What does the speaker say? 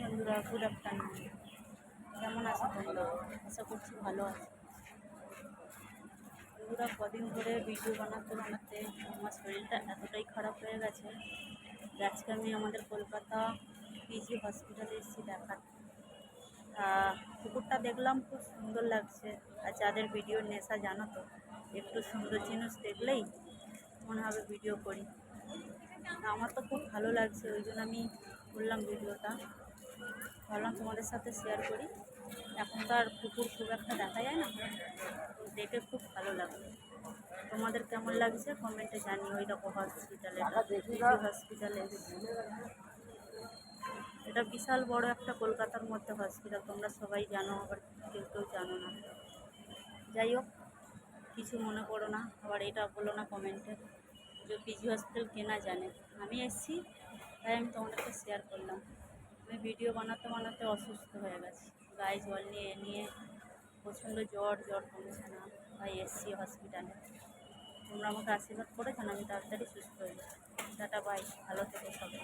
বন্ধুরা, good afternoon. কেমন আছো তোমরা? আশা করছি ভালো আছো। বন্ধুরা, কদিন ধরে ভিডিও বানাতে বানাতে আমার শরীরটা এতটাই খারাপ হয়ে গেছে যে আজকে আমি আমাদের কলকাতা পিজি হসপিটালে এসেছি দেখাতে। কুকুরটা দেখলাম, খুব সুন্দর লাগছে। আর যাদের ভিডিওর নেশা জানো তো, একটু সুন্দর জিনিস দেখলেই মনে হবে ভিডিও করি। আমার তো খুব ভালো লাগছে, ওই জন্য আমি করলাম ভিডিওটা। ভাবলাম তোমাদের সাথে শেয়ার করি। এখন তো আর কুকুর খুব একটা দেখা যায় না, তো দেখে খুব ভালো লাগলো। তোমাদের কেমন লাগছে কমেন্টে জানিও। ওই দেখো হসপিটালে, হসপিটালে এটা বিশাল বড় একটা কলকাতার মধ্যে হসপিটাল, তোমরা সবাই জানো, আবার কেউ কেউ জানো না। যাই হোক, কিছু মনে করো না, আবার এটা বলো না কমেন্টে যে পিজি হসপিটাল কেনা জানে। আমি এসেছি, তাই আমি তোমাদেরকে শেয়ার করলাম। আমি ভিডিও বানাতে বানাতে অসুস্থ হয়ে গেছি, গায়ে জল নিয়ে নিয়ে প্রচণ্ড জ্বর কমছে না, তাই এসছি হসপিটালে। তোমরা আমাকে আশীর্বাদ করে যেন আমি তাড়াতাড়ি সুস্থ হয়ে যাই। টাটা, বাই, ভালো থেকো সবাই।